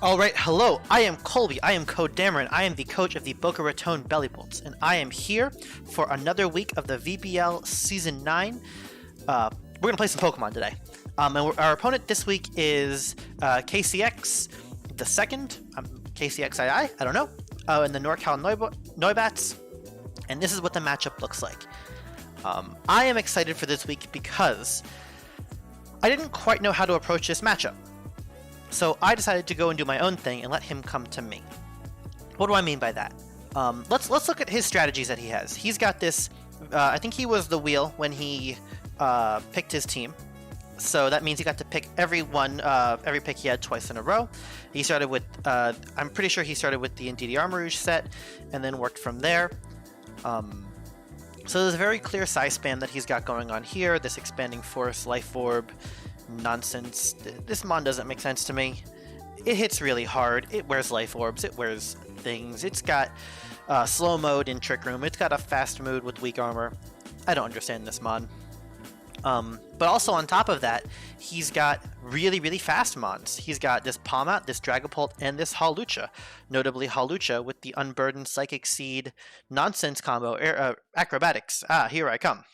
Alright, hello, I am Colby, I am CoDameron, I am the coach of the Boca Raton Bellibolts, and I am here for another week of the VBL Season 9. We're going to play some Pokemon today. Our opponent this week is KCX the second, KCXII, I don't know, and the Nor-Cal Noiverns, and this is what the matchup looks like. I am excited for this week because I didn't quite know how to approach this matchup. So I decided to go and do my own thing and let him come to me. What do I mean by that? Let's look at his strategies that he has. He's got this, I think he was the wheel when he picked his team. So that means he got to pick every pick he had twice in a row. He started with, I'm pretty sure he started with the Indeedee Armor Rouge set and then worked from there. So there's a very clear size spam that he's got going on here. This Expanding Force, Life Orb, nonsense. This mon doesn't make sense to me. It hits really hard. It wears Life Orbs. It wears things. It's got slow mode in Trick Room. It's got a fast mode with weak armor. I don't understand this mon. But also on top of that, he's got really, really fast mons. He's got this Palmot, this Dragapult, and this Hawlucha. Notably Hawlucha with the Unburdened Psychic Seed nonsense combo, acrobatics. Ah, here I come.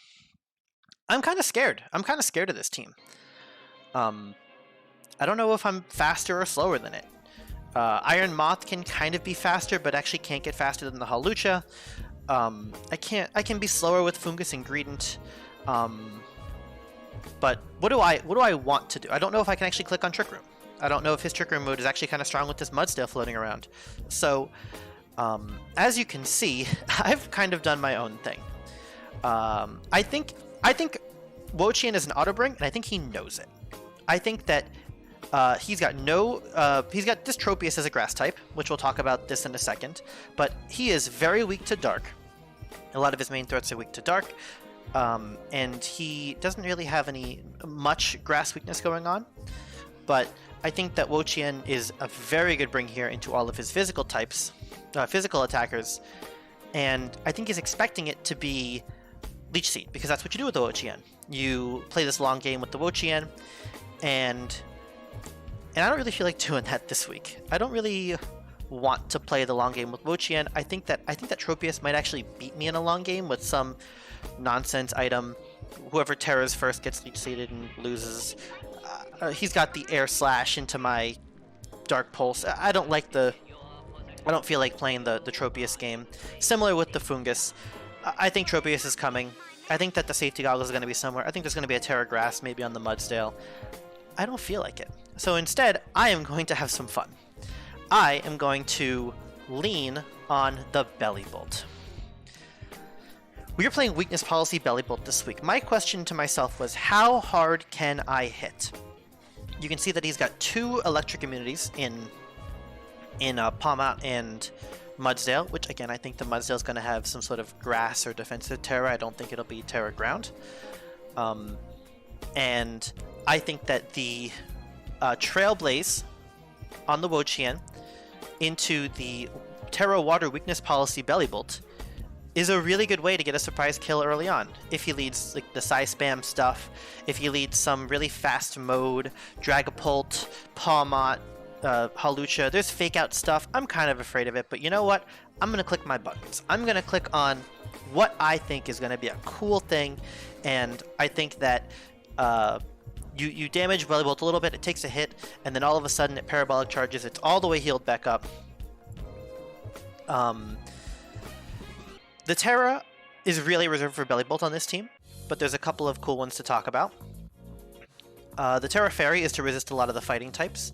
I'm kind of scared. I'm kind of scared of this team. I don't know if I'm faster or slower than it. Iron Moth can kind of be faster, but actually can't get faster than the Hawlucha. I can be slower with Fungus and Greedent. But what do I want to do? I don't know if I can actually click on Trick Room. I don't know if his Trick Room mode is actually kind of strong with this Mudsdale floating around. So, as you can see, I've kind of done my own thing. I think Wo-Chien is an auto bring, and I think he knows it. I think that he's got this Tropius as a grass type, which we'll talk about this in a second, but he is very weak to dark. A lot of his main threats are weak to dark, and he doesn't really have much grass weakness going on, but I think that Wo-Chien is a very good bring here into all of his physical types, physical attackers, and I think he's expecting it to be Leech Seed, because that's what you do with the Wo-Chien. You play this long game with the Wo-Chien, and I don't really feel like doing that this week. I don't really want to play the long game with Wo-Chien. I think that Tropius might actually beat me in a long game with some nonsense item. Whoever terrors first gets Leech Seeded and loses. He's got the Air Slash into my Dark Pulse. I don't feel like playing the Tropius game. Similar with the Fungus. I think Tropius is coming. I think that the safety goggles are going to be somewhere. I think there's going to be a Terra Grass maybe on the Mudsdale. I don't feel like it. So instead, I am going to have some fun. I am going to lean on the Bellibolt. We are playing Weakness Policy Bellibolt this week. My question to myself was, how hard can I hit? You can see that he's got 2 electric immunities in Palmot and Mudsdale, which again, I think the Mudsdale is going to have some sort of grass or defensive Terra. I don't think it'll be Terra Ground. And I think that the Trailblaze on the Wo-Chien into the Terra Water Weakness Policy Bellibolt is a really good way to get a surprise kill early on. If he leads like the size spam stuff, if he leads some really fast mode, Dragapult, Palmot, Hawlucha, there's fake out stuff. I'm kind of afraid of it, but you know what? I'm going to click my buttons. I'm going to click on what I think is going to be a cool thing, and I think that you damage Bellibolt a little bit, it takes a hit, and then all of a sudden it parabolic charges, it's all the way healed back up. The Terra is really reserved for Bellibolt on this team, but there's a couple of cool ones to talk about. The Terra Fairy is to resist a lot of the fighting types.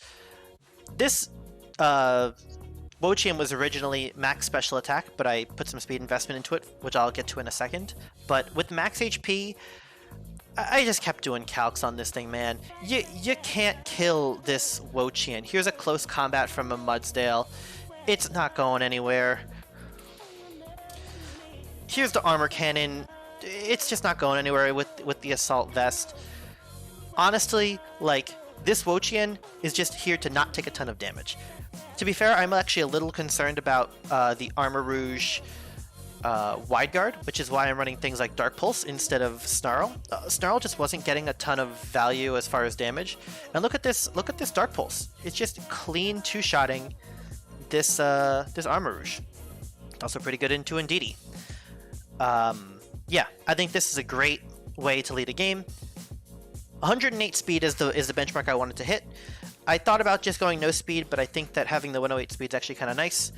This Wo-Chien was originally max special attack, but I put some speed investment into it, which I'll get to in a second. But with max HP, I just kept doing calcs on this thing, man. You can't kill this Wo-Chien. Here's a close combat from a Mudsdale. It's not going anywhere. Here's the armor cannon. It's just not going anywhere with the assault vest. Honestly, like, this Wo-Chien is just here to not take a ton of damage. To be fair, I'm actually a little concerned about the Armor Rouge wide guard, which is why I'm running things like Dark Pulse instead of Snarl. Snarl just wasn't getting a ton of value as far as damage. And look at this Dark Pulse. It's just clean two-shotting this Armor Rouge. Also pretty good into Ndidi. Yeah, I think this is a great way to lead a game. 108 speed is the benchmark I wanted to hit. I thought about just going no speed, but I think that having the 108 speed is actually kind of nice.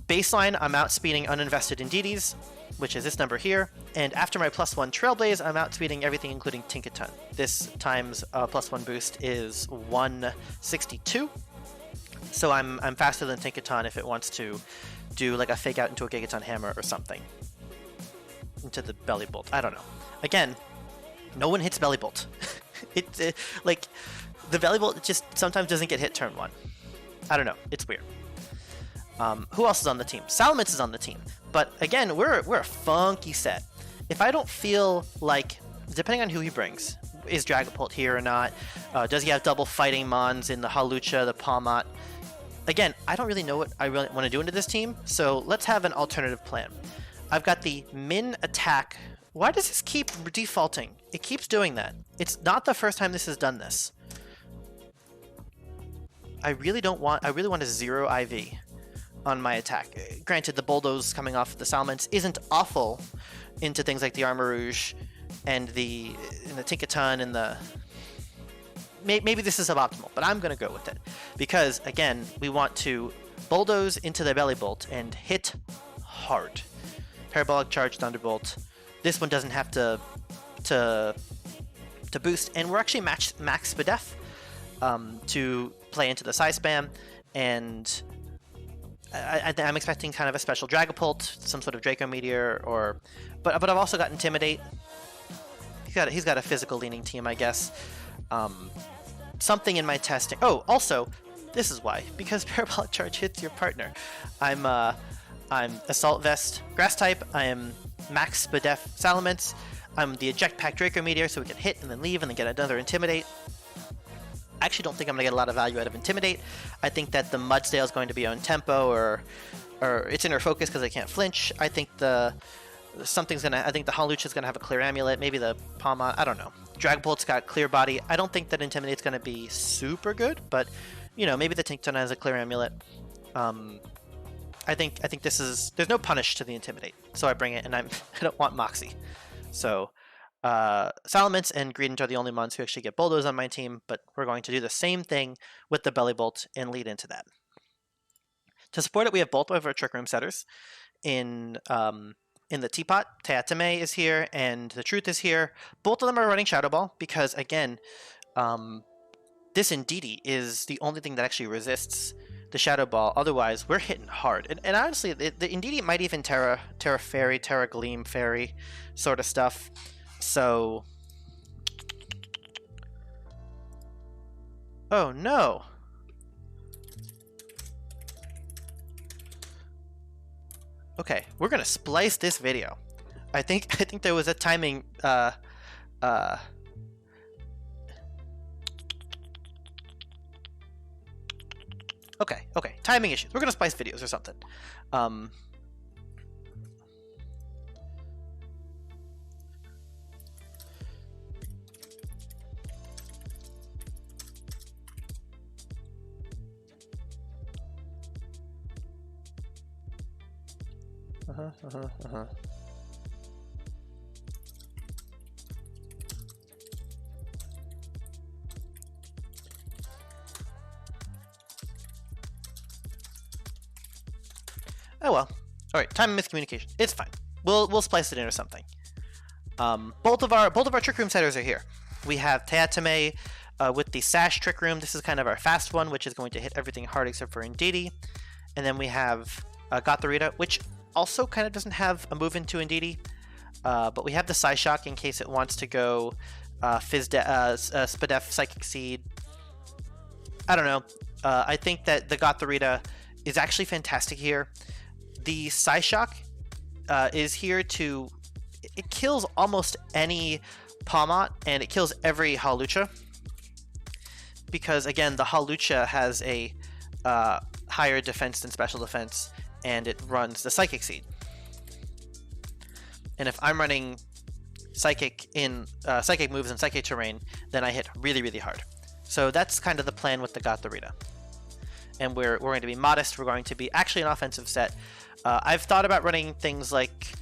Baseline, I'm outspeeding uninvested Ndidis, which is this number here. And after my +1 Trailblaze, I'm outspeeding everything including Tinkaton. This times +1 boost is 162. So I'm faster than Tinkaton if it wants to do like a fake out into a Gigaton Hammer or something. Into the Bellibolt. I don't know. Again, no one hits Bellibolt. Like the Bellibolt just sometimes doesn't get hit turn 1. I don't know. It's weird. Who else is on the team? Salamence is on the team. But again, we're a funky set. If I don't feel like, depending on who he brings, is Dragapult here or not? Does he have double fighting Mons in the Hawlucha, the Palmot? Again, I don't really know what I really want to do into this team, so let's have an alternative plan. I've got the min attack. Why does this keep defaulting? It keeps doing that. It's not the first time this has done this. I really want a 0 IV on my attack. Granted, the Bulldoze coming off the Salamence isn't awful into things like the Armor Rouge and the Tinkaton and the... Maybe this is suboptimal, but I'm going to go with it. Because, again, we want to Bulldoze into the Bellibolt and hit hard. Parabolic Charge, Thunderbolt. This one doesn't have to boost, and we're actually max Spadef to play into the Psy Spam, and I'm expecting kind of a special Dragapult, some sort of Draco Meteor, but I've also got Intimidate. He's got a physical leaning team, I guess. Something in my testing. Oh, also, this is why, because Parabolic Charge hits your partner. I'm Assault Vest Grass type. I am Max Spadef Salamence. I'm the Eject Pack Draco Meteor, so we can hit and then leave and then get another Intimidate. I actually don't think I'm going to get a lot of value out of Intimidate. I think that the Mudsdale is going to be on tempo, or it's inner focus because I can't flinch. I think I think the Hawlucha is going to have a clear amulet, maybe the Palma, I don't know. Dragapult's got clear body. I don't think that Intimidate's going to be super good, but you know, maybe the Tinkaton has a clear amulet. I think there's no punish to the Intimidate, so I bring it, and I don't want Moxie. So Salamence and Greedent are the only ones who actually get Bulldoze on my team, but we're going to do the same thing with the Bellibolt and lead into that. To support it, we have both of our Trick Room setters. In the Teapot, Teatame is here, and the Truth is here. Both of them are running Shadow Ball, because, again, this Ndidi is the only thing that actually resists the Shadow Ball. Otherwise, we're hitting hard. And honestly, the Ndidi might even Terra Fairy, Terra Gleam Fairy sort of stuff. So... Oh, no! Okay, we're gonna splice this video. I think there was a timing Okay, timing issues. We're gonna splice videos or something. Oh well. Alright, time and miscommunication. It's fine. We'll splice it in or something. Both of our Trick Room setters are here. We have Teatame with the Sash Trick Room. This is kind of our fast one, which is going to hit everything hard except for Ndidi. And then we have Gothorita, which also kind of doesn't have a move into Ndidi. But we have the Psyshock in case it wants to go Spadef Psychic Seed. I don't know. I think that the Gothorita is actually fantastic here. The Psyshock is here to... It kills almost any Palmot, and it kills every Hawlucha. Because, again, the Hawlucha has a higher defense than special defense. and it runs the Psychic Seed. And if I'm running Psychic moves in Psychic terrain, then I hit really, really hard. So that's kind of the plan with the Gothorita. And we're going to be modest. We're going to be actually an offensive set. I've thought about running things like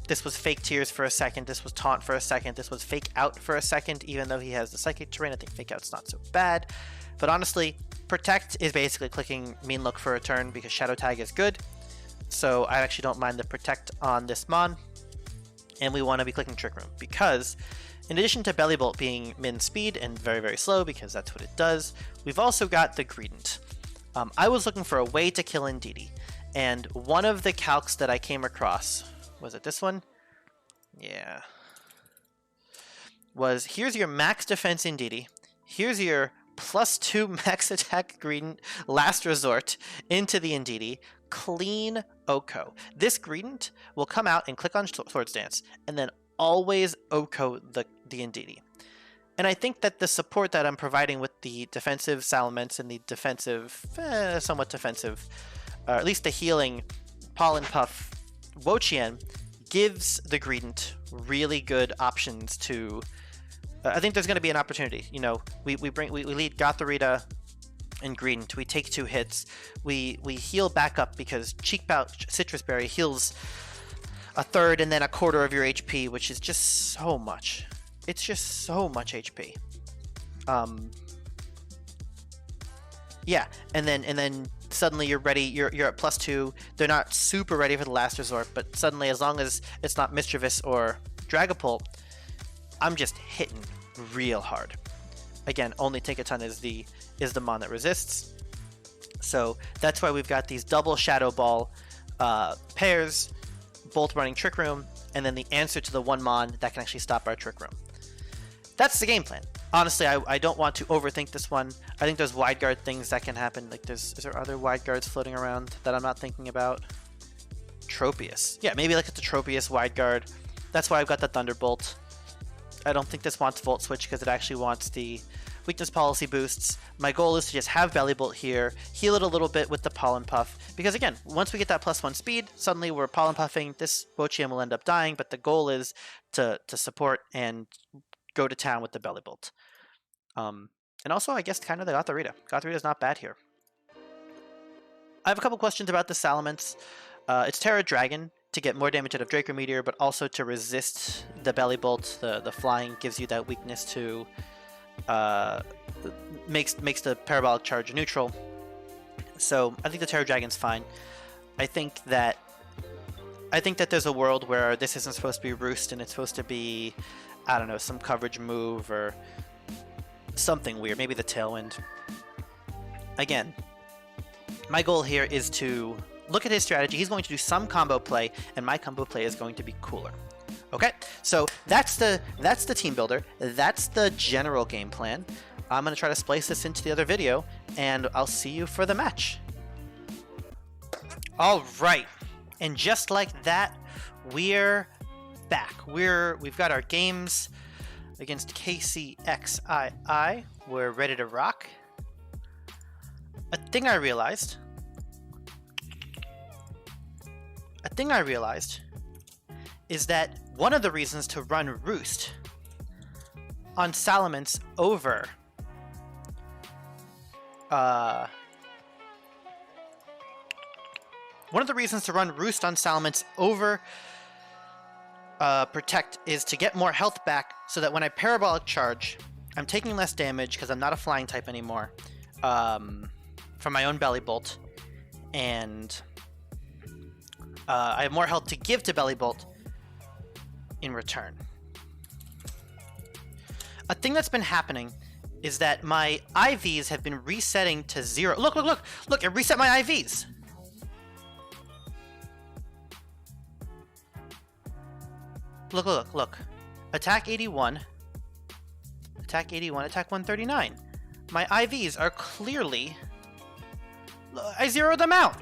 this was Fake Tears for a second, this was Taunt for a second, this was Fake Out for a second, even though he has the Psychic terrain. I think Fake Out's not so bad. But honestly, Protect is basically clicking Mean Look for a turn because Shadow Tag is good. So I actually don't mind the Protect on this Mon. And we want to be clicking Trick Room because in addition to Bellibolt being min speed and very, very slow because that's what it does, we've also got the Greedent. I was looking for a way to kill Indeedee, and one of the calcs that I came across, was it this one? Yeah. Was here's your max defense Indeedee, here's your +2 max attack Greedent last resort into the Indeedee, clean Oko. This Greedent will come out and click on Swords Dance, and then always Oko the Indeedee. And I think that the support that I'm providing with the defensive Salamence and the defensive, somewhat defensive, or at least the healing Pollen Puff Wo-Chien gives the Greedent really good options to... I think there's going to be an opportunity. You know, we lead Gothorita and Greedent. We take 2 hits. We heal back up because Cheek Pouch Citrus Berry heals a third and then a quarter of your HP, which is just so much. It's just so much HP. Yeah, and then suddenly you're ready. You're at +2. They're not super ready for the last resort, but suddenly, as long as it's not Mischievous or Dragapult, I'm just hitting real hard. Again, only Take a Ton is the Mon that resists. So that's why we've got these double Shadow Ball pairs, both running Trick Room, and then the answer to the one Mon that can actually stop our Trick Room. That's the game plan. Honestly, I don't want to overthink this one. I think there's wide guard things that can happen. Like is there other wide guards floating around that I'm not thinking about? Tropius. Yeah, maybe like it's a Tropius wide guard. That's why I've got the Thunderbolt. I don't think this wants Volt Switch because it actually wants the weakness policy boosts. My goal is to just have Bellibolt here, heal it a little bit with the Pollen Puff, because again, once we get that +1 speed, suddenly we're Pollen Puffing. This Wo-Chien will end up dying, but the goal is to support and go to town with the Bellibolt. And also, I guess, kind of the Gothorita. Gothorita is not bad here. I have a couple questions about the Salamence. It's Terra Dragon to get more damage out of Draco Meteor, but also to resist the Bellibolt. The flying gives you that weakness to makes the Parabolic Charge neutral. So I think the Terra Dragon's fine. I think that there's a world where this isn't supposed to be Roost and it's supposed to be, I don't know, some coverage move or something weird. Maybe the Tailwind. Again, my goal here is to look at his strategy. He's going to do some combo play, and my combo play is going to be cooler. Okay, so that's the team builder. That's the general game plan. I'm going to try to splice this into the other video, and I'll see you for the match. All right, and just like that, we're back. We've got our games against KCXII. We're ready to rock. A thing I realized is that one of the reasons to run Roost on Salamence over Protect is to get more health back so that when I Parabolic Charge, I'm taking less damage because I'm not a flying type anymore from my own Bellibolt, and I have more health to give to Bellibolt in return. A thing that's been happening is that my IVs have been resetting to 0. Look, it reset my IVs. Look. Attack 81. Attack 81, attack 139. My IVs are clearly... I zeroed them out.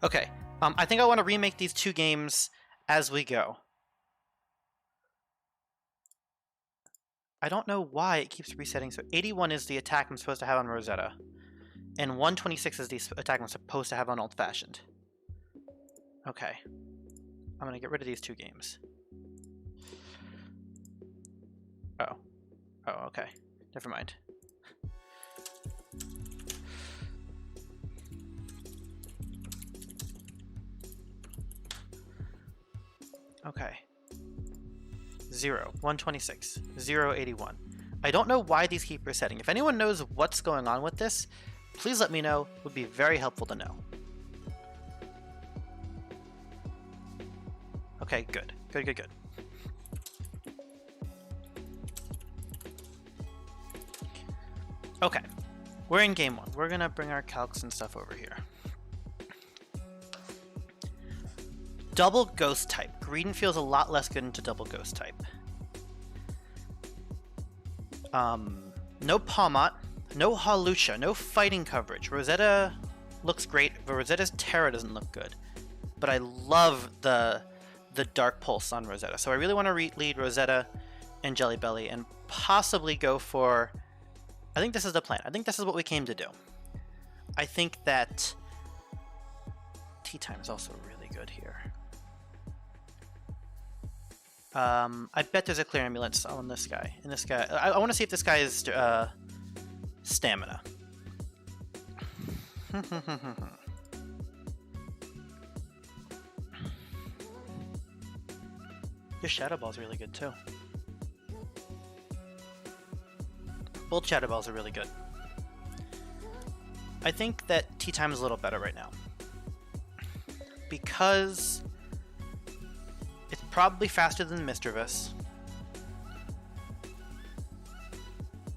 Okay, I think I want to remake these 2 games as we go. I don't know why it keeps resetting. So 81 is the attack I'm supposed to have on Rosetta, and 126 is the attack I'm supposed to have on Old Fashioned. Okay, I'm gonna get rid of these 2 games. Oh, okay, never mind. Okay. 0, 126, 0, 81. I don't know why these keep resetting. If anyone knows what's going on with this, please let me know. It would be very helpful to know. Okay, good. Good. Okay, we're in game 1. We're gonna bring our calcs and stuff over here. Double ghost type. Green feels a lot less good into double ghost type. No Palmot, no Halucha, no fighting coverage. Rosetta looks great, but Rosetta's Terra doesn't look good. But I love the Dark Pulse on Rosetta, so I really want to lead Rosetta and Jelly Belly and possibly go for... I think this is the plan. I think this is what we came to do. I think that Tea Time is also really good here. I bet there's a clear ambulance on this guy. And this guy, I want to see if this guy is stamina. Your Shadow Ball's really good too. Both Shadow Balls are really good. I think that Tea Time is a little better right now, because it's probably faster than Mischievous,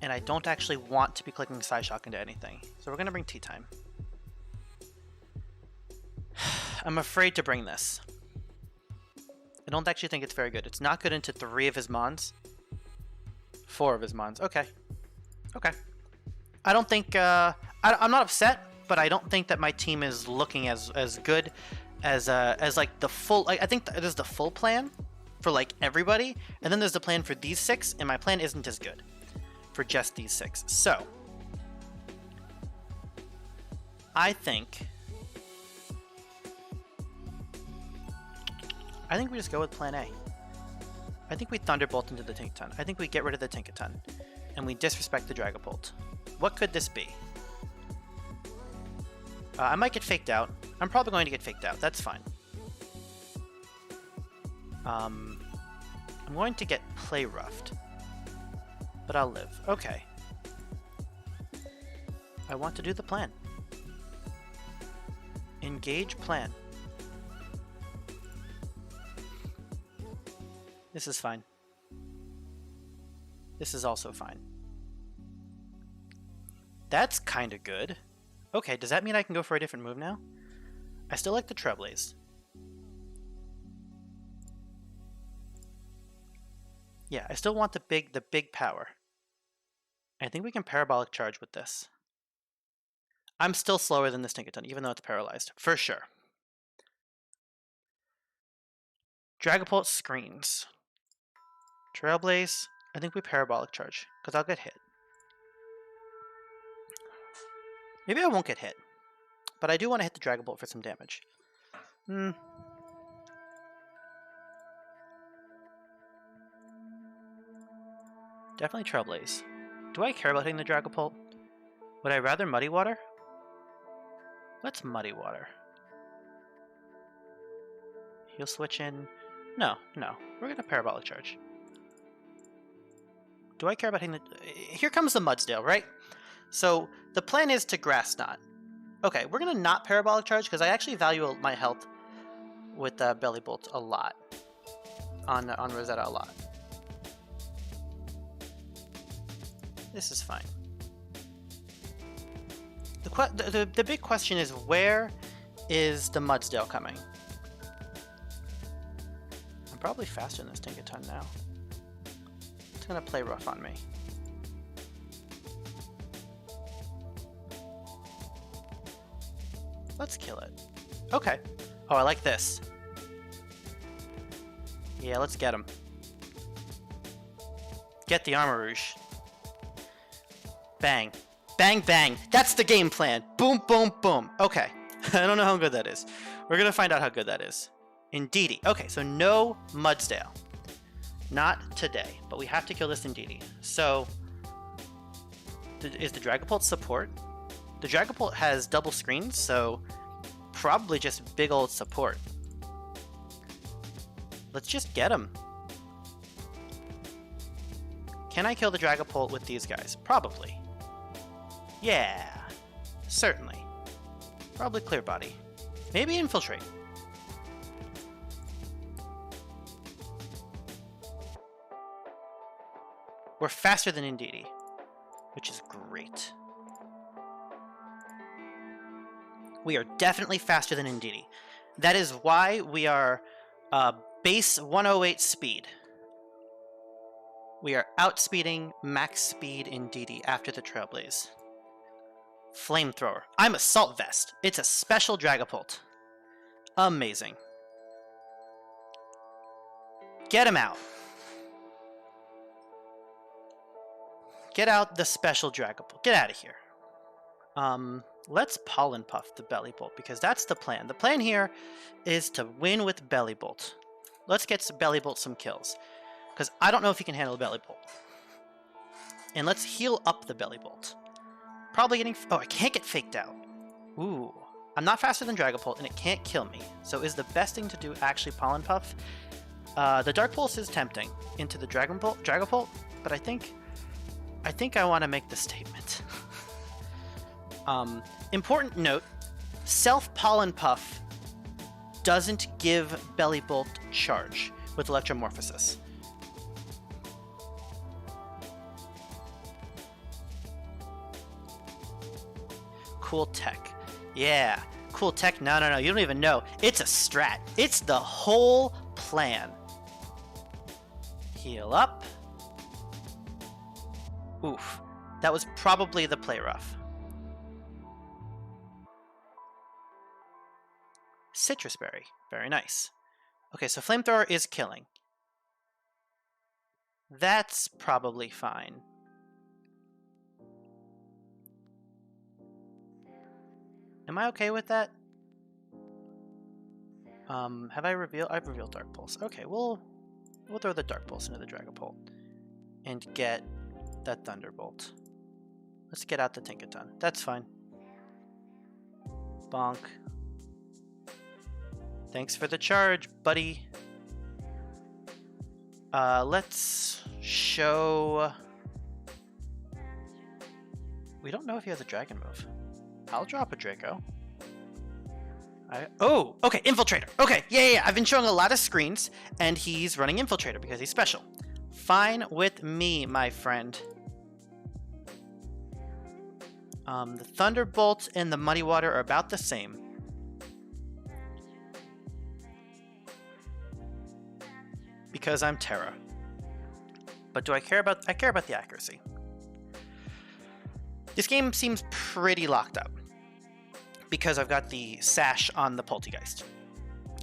and I don't actually want to be clicking Psyshock into anything, so we're going to bring Tea Time. I'm afraid to bring this. I don't actually think it's very good. It's not good into 3 of his Mons. 4 of his Mons. Okay. Okay. I don't think... I'm not upset, but I don't think that my team is looking as good as like the full... I think there's the full plan for like everybody, and then there's the plan for these 6, and my plan isn't as good for just these 6. So, I think we just go with plan A. I think we Thunderbolt into the Tinkaton. I think we get rid of the Tinkaton, and we disrespect the Dragapult. What could this be? I might get faked out. I'm probably going to get faked out. That's fine. I'm going to get play roughed, but I'll live. Okay. I want to do the plan. Engage plan. This is fine. This is also fine. That's kind of good. Okay, does that mean I can go for a different move now? I still like the Treblaze. Yeah, I still want the big power. I think we can Parabolic Charge with this. I'm still slower than this Tinkaton, even though it's paralyzed. For sure. Dragapult screens. Trailblaze. I think we Parabolic Charge, because I'll get hit. Maybe I won't get hit, but I do want to hit the Dragapult for some damage. Definitely Trailblaze. Do I care about hitting the Dragapult? Would I rather Muddy Water? Let's Muddy Water. He'll switch in. No. We're going to Parabolic Charge. Do I care about hitting the... Here comes the Mudsdale, right? So the plan is to Grass Knot. Okay, we're going to not Parabolic Charge because I actually value my health with Bellibolt a lot. On Rosetta a lot. This is fine. The big question is, where is the Mudsdale coming? I'm probably faster than this Tinkaton now. It's gonna play rough on me. Let's kill it. Okay. Oh, I like this. Yeah, let's get him. Get the Armor Rouge. Bang. Bang, bang. That's the game plan. Boom, boom, boom. Okay. I don't know how good that is. We're going to find out how good that is. Indeedee. Okay, so no Mudsdale. Not today, but we have to kill this Indeedee. So, is the Dragapult support? The Dragapult has double screens, so probably just big old support. Let's just get him. Can I kill the Dragapult with these guys? Probably. Yeah, certainly. Probably Clear Body. Maybe Infiltrate. We're faster than Indeedee, which is great. We are definitely faster than Indeedee. That is why we are base 108 speed. We are outspeeding max speed Indeedee after the Trailblaze. Flamethrower. I'm Assault Vest. It's a special Dragapult. Amazing. Get him out. Get out the special Dragapult. Get out of here. Let's Pollen Puff the Bellibolt, because that's the plan. The plan here is to win with Bellibolt. Let's get Bellibolt some kills, because I don't know if he can handle Bellibolt. And let's heal up the Bellibolt. Probably getting... Oh, I can't get faked out. Ooh. I'm not faster than Dragapult, and it can't kill me. So is the best thing to do actually Pollen Puff? The Dark Pulse is tempting into the Dragapult, but I think I want to make the statement. Important note, Self-Pollen Puff doesn't give Bellibolt charge with Electromorphosis. Cool tech. Yeah, cool tech. No, you don't even know. It's a strat. It's the whole plan. Heal up. Oof. That was probably the play rough. Citrus Berry. Very nice. Okay, so Flamethrower is killing. That's probably fine. Am I okay with that? Have I revealed? I've revealed Dark Pulse. Okay, we'll throw the Dark Pulse into the Dragapult and get that Thunderbolt. Let's get out the Tinkaton. That's fine. Bonk. Thanks for the charge, buddy. Let's show... We don't know if he has a Dragon move. I'll drop a Draco. Oh, okay, Infiltrator. Okay, yeah. I've been showing a lot of screens, and he's running Infiltrator because he's special. Fine with me, my friend. The Thunderbolt and the Muddy Water are about the same. Because I'm Terra. But do I care about... I care about the accuracy. This game seems pretty locked up, because I've got the Sash on the Poltegeist.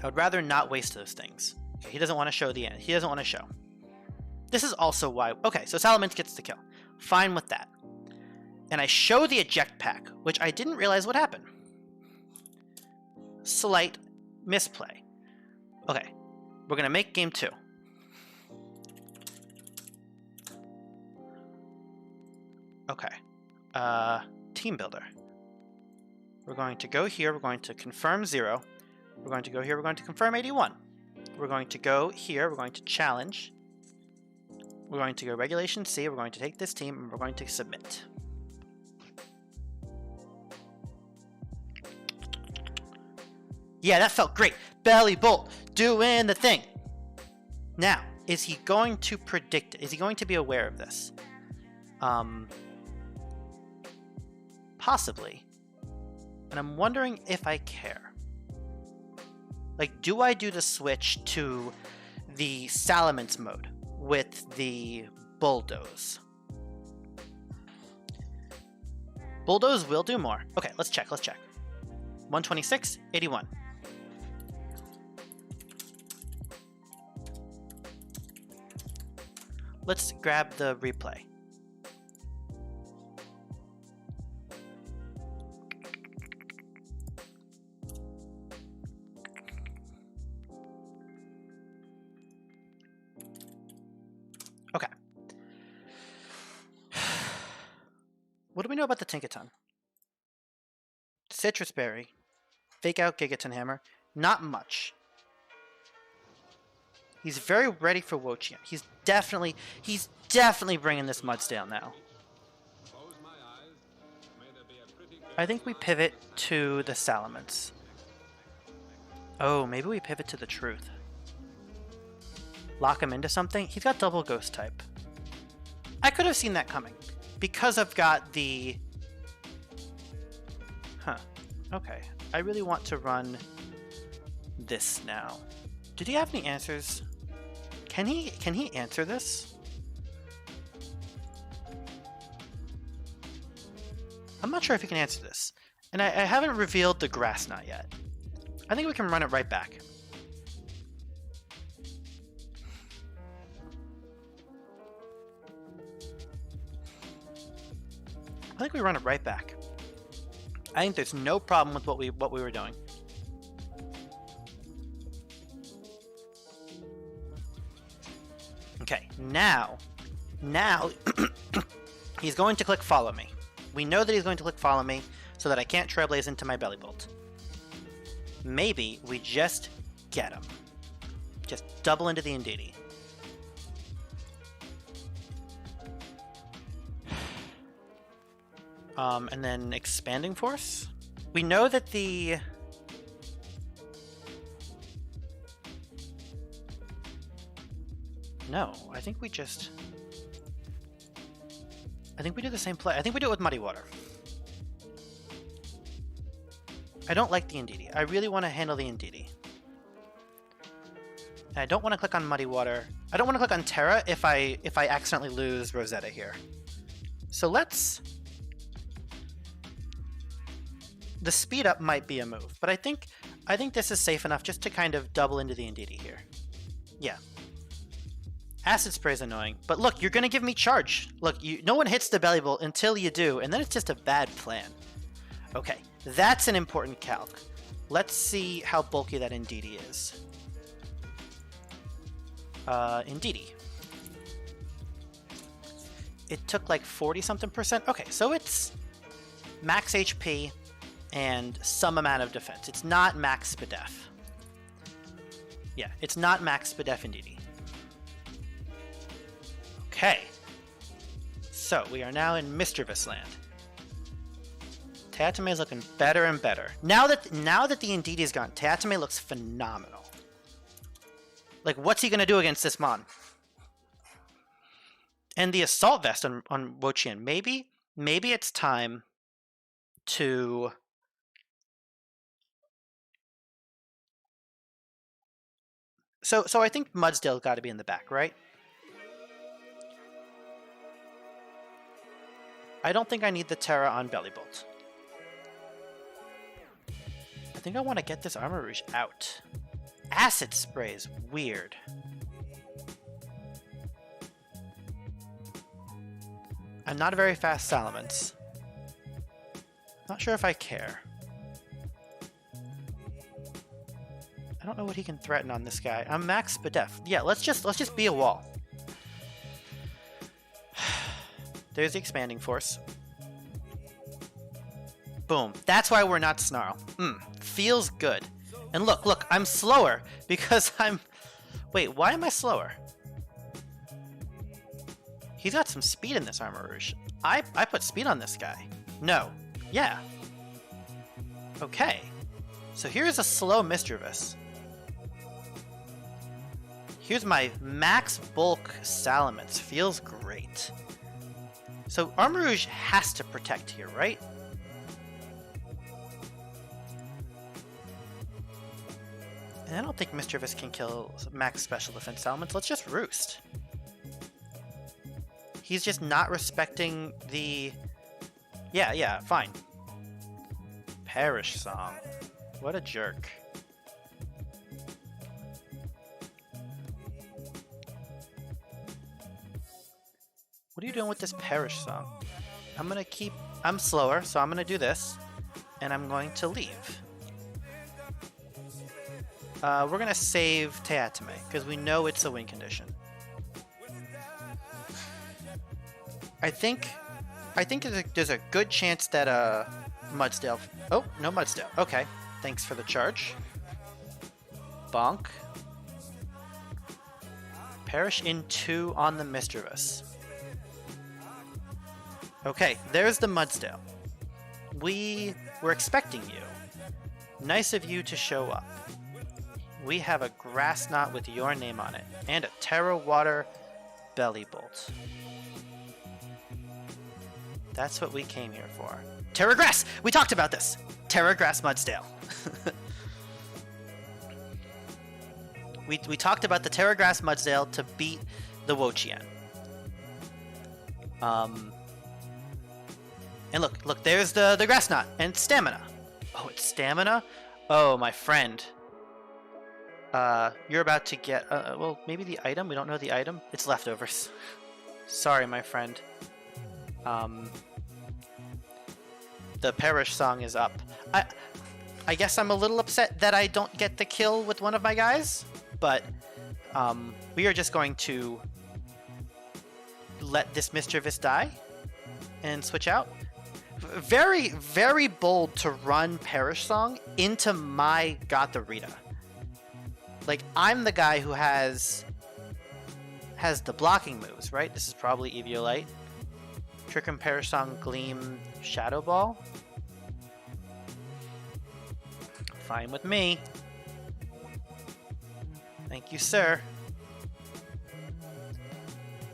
I would rather not waste those things. Okay, he doesn't want to show the end. He doesn't want to show. This is also why... Okay, so Salamence gets the kill. Fine with that. And I show the Eject Pack, which I didn't realize would happen. Slight misplay. Okay, we're going to make game 2. Okay. Team Builder. We're going to go here, we're going to confirm 0. We're going to go here, we're going to confirm 81. We're going to go here, we're going to challenge. We're going to go Regulation C, we're going to take this team, and we're going to submit. Yeah, that felt great. Bellibolt, doing the thing. Now, is he going to predict it? Is he going to be aware of this? Possibly. And I'm wondering if I care. Like, do I do the switch to the Salamence mode with the Bulldoze? Bulldoze will do more. Okay, let's check. 126, 81. let's grab the replay. Okay. What do we know about the Tinkaton? Citrus Berry, Fake Out Gigaton Hammer, not much. He's very ready for Wochian. He's definitely bringing this Mudsdale now. I think we pivot to the Salamence. Oh, maybe we pivot to the Truth. Lock him into something? He's got double Ghost type. I could have seen that coming. Because I've got the... Huh. Okay. I really want to run this now. Did he have any answers? Can he answer this? I'm not sure if he can answer this. And I haven't revealed the Grass Knot yet. I think we can run it right back. I think we run it right back. I think there's no problem with what we were doing. Okay, now he's going to click follow me. We know that he's going to click follow me so that I can't Trailblaze into my Bellibolt. Maybe we just get him. Just double into the Indeedee. And then Expanding Force. We know that the... No, I think we just... I think we do the same play. I think we do it with Muddy Water. I don't like the Indeedee. I really want to handle the Indeedee. And I don't want to click on Muddy Water. I don't want to click on Terra if I accidentally lose Rosetta here. So let's... The speed up might be a move, but I think this is safe enough just to kind of double into the Indeedee here. Yeah. Acid Spray is annoying, but look, you're gonna give me charge. Look, no one hits the Bellibolt until you do, and then it's just a bad plan. Okay, that's an important calc. Let's see how bulky that Indeedee is. Indeedee. It took like 40-something%. Okay, so it's max HP and some amount of defense. It's not max Spadef. Yeah, it's not max Spadef Indeedee. Okay. So, we are now in Mischievous Land. Teatame is looking better and better. Now that the Indeedee is gone, Teatame looks phenomenal. Like, what's he gonna do against this Mon? And the Assault Vest on Wochian. Maybe it's time to... So I think Mudsdale's got to be in the back, right? I don't think I need the Terra on Bellibolt. I think I want to get this Armor Rouge out. Acid Spray is weird. I'm not a very fast Salamence. Not sure if I care. I don't know what he can threaten on this guy. I'm max Spadef. Yeah, let's just be a wall. There's the Expanding Force. Boom. That's why we're not Snarl. Feels good. And look, I'm slower because I'm... Wait, why am I slower? He's got some speed in this Armor Rouge. I put speed on this guy. No. Yeah. Okay. So here's a slow Mischievous. Here's my max bulk Salamence. Feels great. So Armor Rouge has to protect here, right? And I don't think Mischievous can kill max special defense Salamence. Let's just Roost. He's just not respecting the... Yeah, fine. Perish Song. What a jerk. What are you doing with this Perish song? I'm slower, so I'm gonna do this, and I'm going to leave. We're gonna save Teatime, because we know it's a win condition. I think there's a good chance that Mudsdale... Oh, no Mudsdale. Okay, thanks for the charge. Bonk. Perish in 2 on the Mischievous. Okay, there's the Mudsdale. We were expecting you. Nice of you to show up. We have a grass knot with your name on it, and a Terra Water Bellibolt. That's what we came here for. Terra Grass! We talked about this! Terra Grass Mudsdale. we talked about the Terra Grass Mudsdale to beat the Wo-Chien. And look, there's the Grass Knot, and Stamina. Oh, it's Stamina? Oh, my friend. You're about to get, well, maybe the item? We don't know the item? It's leftovers. Sorry, my friend. The Perish song is up. I guess I'm a little upset that I don't get the kill with one of my guys, but we are just going to let this Mischievous die and switch out. Very, very bold to run Perish song into my Gothorita. Like, I'm the guy who has the blocking moves, right? This is probably Eviolite. Trick and Perish Song, Gleam, Shadow Ball. Fine with me. Thank you, sir.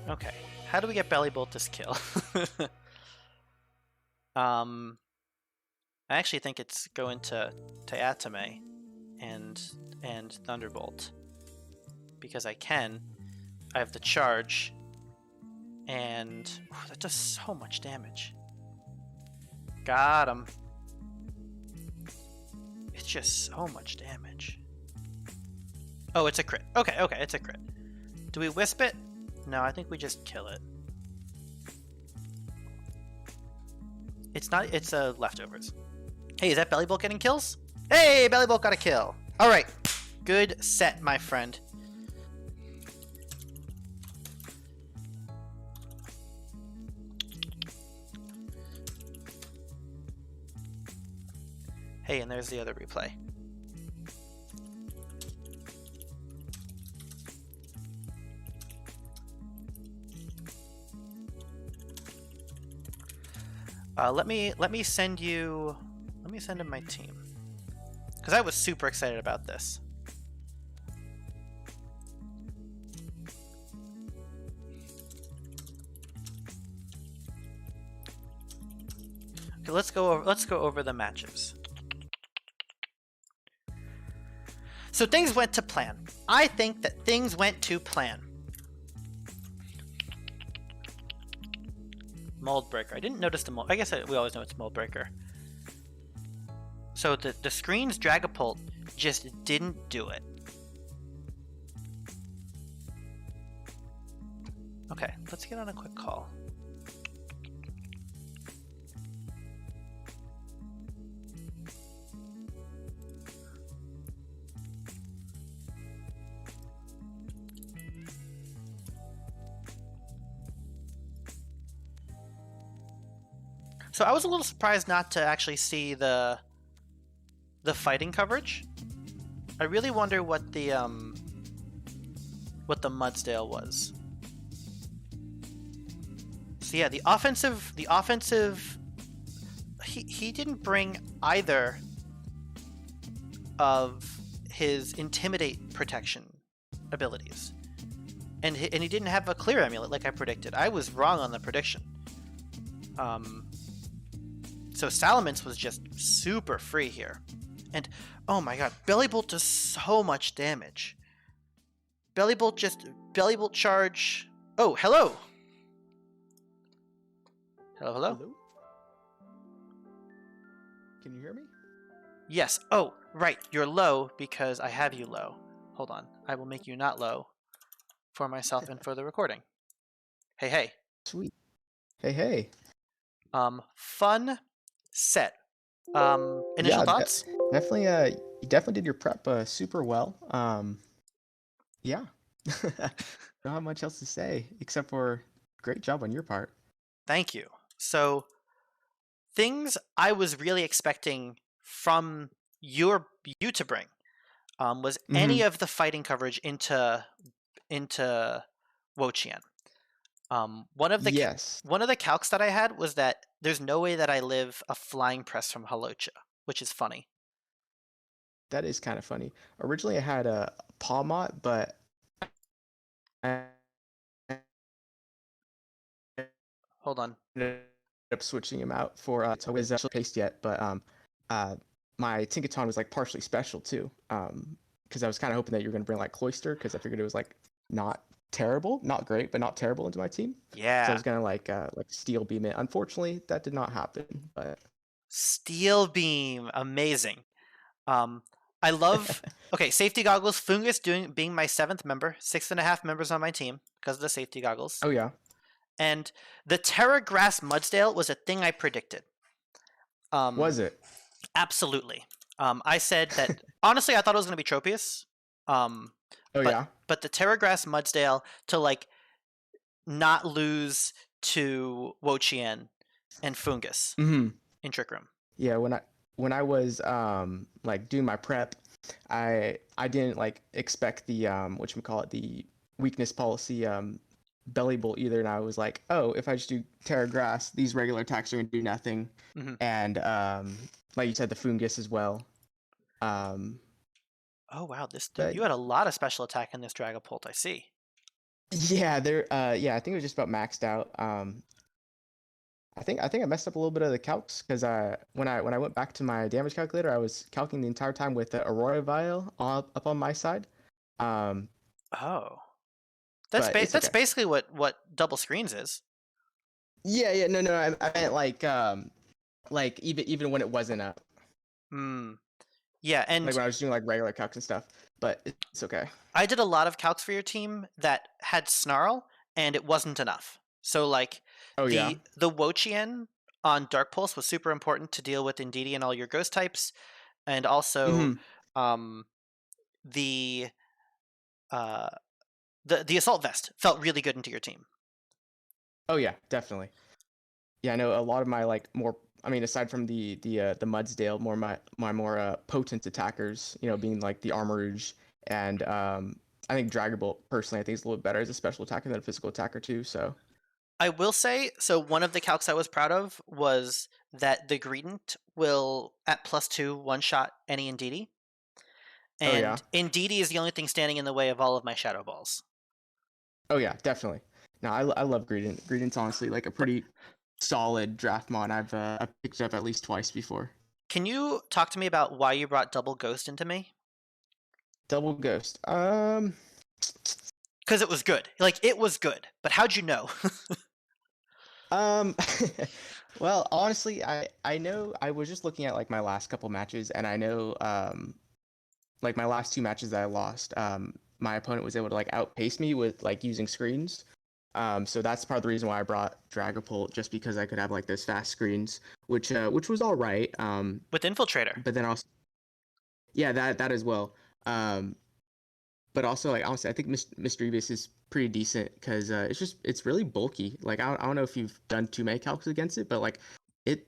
Okay, how do we get Bellibolt this kill? I actually think it's going to Teatime and Thunderbolt, because I have the charge, and that does so much damage. Got him. It's just so much damage. Oh, it's a crit. Okay, it's a crit. Do we wisp it? No, I think we just kill it. It's not, it's leftovers. Hey, is that Bellibolt getting kills? Hey, Bellibolt got a kill. All right, good set, my friend. Hey, and there's the other replay. Let me send him my team, because I was super excited about this. Okay, let's go over the matches. So things went to plan. I think that things went to plan. Mold Breaker. I didn't notice the mold. I guess we always know it's Mold Breaker. So the screen's Dragapult just didn't do it. Okay, let's get on a quick call. So I was a little surprised not to actually see the fighting coverage. I really wonder what the Mudsdale was. So yeah, the offensive he didn't bring either of his Intimidate protection abilities. And he didn't have a Clear Amulet like I predicted. I was wrong on the prediction. So Salamence was just super free here. And, oh my god, Bellibolt does so much damage. Bellibolt charge... Oh, hello! Hello? Hello? Can you hear me? Yes. Oh, right, you're low because I have you low. Hold on, I will make you not low for myself and for the recording. Hey, hey. Sweet. Hey, hey. Fun set. Initial Yeah, thoughts? definitely. You definitely did your prep super well. Yeah. Don't have much else to say except for great job on your part. Thank you. So, things I was really expecting from you to bring was any Hmm. of the fighting coverage into Wochien. Yes, One of the calcs that I had was that there's no way that I live a flying press from Halocha, which is funny. that is kind of funny. Originally, I had a Palmot, but I Hold on. ended up switching him out for so his actual paste yet. But uh, my Tinkaton was like partially special too. Because I was kind of hoping that you were gonna bring like Cloyster, because I figured it was like not terrible, not great, but not terrible into my team. So I Yeah. was gonna like steel beam it. Unfortunately, that did not happen. But Steel beam, amazing. Um, I love. Okay, safety goggles. Fungus being my seventh member, 6.5 members on my team because of the safety goggles. oh yeah, And the Terra Grass Mudsdale was a thing I predicted. was Um, it? absolutely. I said that honestly. I thought it was going to be Tropius. Um, Oh but yeah. the Terra Grass Mudsdale to like not lose to Wochien and Fungus Hmm. in Trick Room. Yeah, when I was like doing my prep, I didn't like expect the whatchamacallit, the weakness policy belly bolt either, and I was like, oh, if I just do Terra Grass, these regular attacks are gonna do nothing. Hmm. And like you said, the Fungus as well. Um Oh wow, this but you had a lot of special attack in this Dragapult. I see. yeah, yeah, I think it was just about maxed out. I think I messed up a little bit of the calcs because when I went back to my damage calculator, I was calculating the entire time with the Aurora Vial up on my side. Um, Oh, but it's that's okay. basically what double screens is. Yeah, yeah, no, no, I meant like even when it wasn't up, Hmm. Yeah, like and when I was doing like regular calcs and stuff. But it's okay. I did a lot of calcs for your team that had snarl, and it wasn't enough. So like Oh yeah. the Wochien on Dark Pulse was super important to deal with Indeedee and all your ghost types, and also Hmm. um, the uh, the assault vest felt really good into your team. Oh yeah, definitely. Yeah, I know a lot of my like more. I mean, aside from the Mudsdale, more my more potent attackers, being like the Armorouge and I think Draggerbolt personally, I think is a little bit better as a special attacker than a physical attacker too. So I will say, so one of the calcs I was proud of was that the Greedent will, at +2, one-shot any Indeedee, oh yeah, and Indeedee is the only thing standing in the way of all of my Shadow Balls. oh yeah, definitely. No, I love Greedent. Greedent's honestly like a But pretty solid draft mod. I've picked it up at least twice before. can you talk to me about why you brought Double Ghost into me? Double Ghost. Because it was good. Like, it was good. But how'd you know? Um, well, honestly, I know I was just looking at like my last couple matches, and I know like my last two matches that I lost, my opponent was able to like outpace me with like using screens. So that's part of the reason why I brought Dragapult, just because I could have like those fast screens, which was all right. With Infiltrator. But then also, yeah, that as well. Um, but also like honestly, I think Misdreavus is pretty decent because it's really bulky. Like I don't know if you've done too many calcs against it, but like it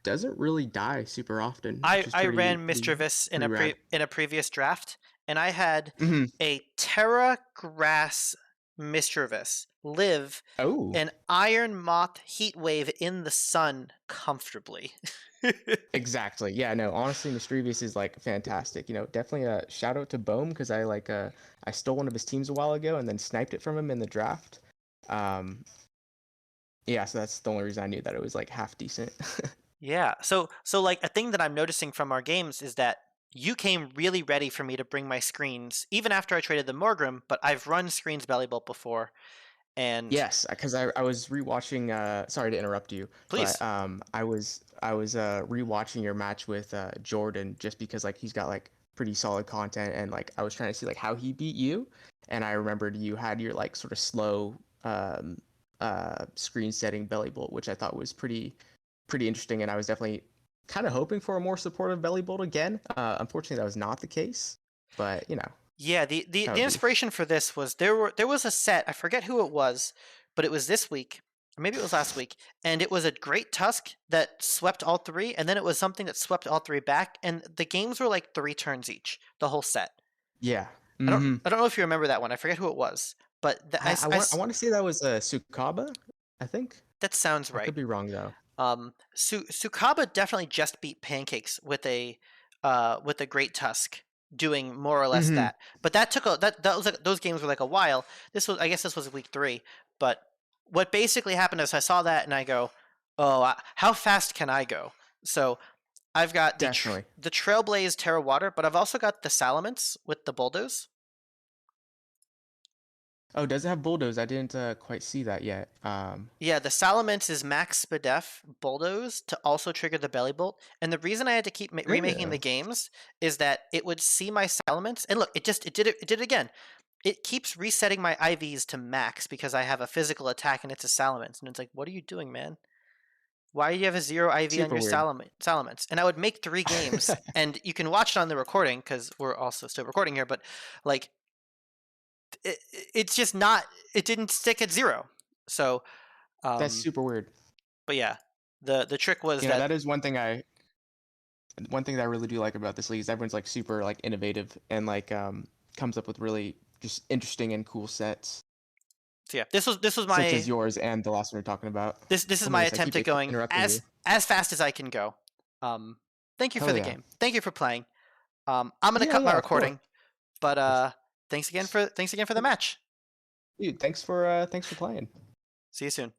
doesn't really die super often, which is I pretty ran pretty Mischievous pretty rad. in a previous draft, and I had Hmm. a Terra Grass Mischievous live Oh, an Iron Moth heat wave in the sun comfortably. exactly. Yeah, no, honestly, Misdreavus is like fantastic. Definitely a shout out to Bohm because I stole one of his teams a while ago and then sniped it from him in the draft. Um, yeah, so that's the only reason I knew that it was like half decent. Yeah. So like a thing that I'm noticing from our games is that you came really ready for me to bring my screens, even after I traded the Morgrim, but I've run screens Bellibolt before, and Yes, because I was rewatching. Sorry to interrupt you, but please. I was rewatching your match with Jordan just because like he's got like pretty solid content, and like I was trying to see like how he beat you, and I remembered you had your like sort of slow screen setting Bellibolt, which I thought was pretty interesting, and I was definitely kind of hoping for a more supportive Bellibolt again. Unfortunately, that was not the case, but you know. Yeah, the How it be. inspiration for this was there was a set, I forget who it was, but it was this week, or maybe it was last week, and it was a Great Tusk that swept all three, and then it was something that swept all three back, and the games were like 3 turns each, the whole set. Yeah. I don't know if you remember that one. I forget who it was, but I want to say that was Sukaba, I think. that sounds I right. could be wrong though. Sukaba definitely just beat Pancakes with a Great Tusk, doing more or less that. But that took that was like, those games were like a while. I guess this was week 3. But what basically happened is I saw that and I go, oh, how fast can I go? So I've got the Trailblaze Terra Water, but I've also got the Salamence with the Bulldoze. Oh, does it have Bulldoze? I didn't quite see that yet. Yeah, the Salamence is max Spadef Bulldoze to also trigger the Bellibolt. And the reason I had to keep remaking the games is that it would see my Salamence, and look, it did it again. It keeps resetting my IVs to max because I have a physical attack and it's a Salamence, and it's like, what are you doing, man? Why do you have a 0 IV on your Salamence? And I would make 3 games, and you can watch it on the recording because we're also still recording here. But like, it's just not. It didn't stick at 0. So that's super weird. But yeah, the trick was that is one thing that I really do like about this league is everyone's like super like innovative and like comes up with really just interesting and cool sets. So yeah, this was my, such as yours and the last one we're talking about. This is my attempt at going as fast as I can go. Thank you for the game. Thank you for playing. I'm gonna cut my recording, but thanks again for the match. Dude, thanks for playing. See you soon.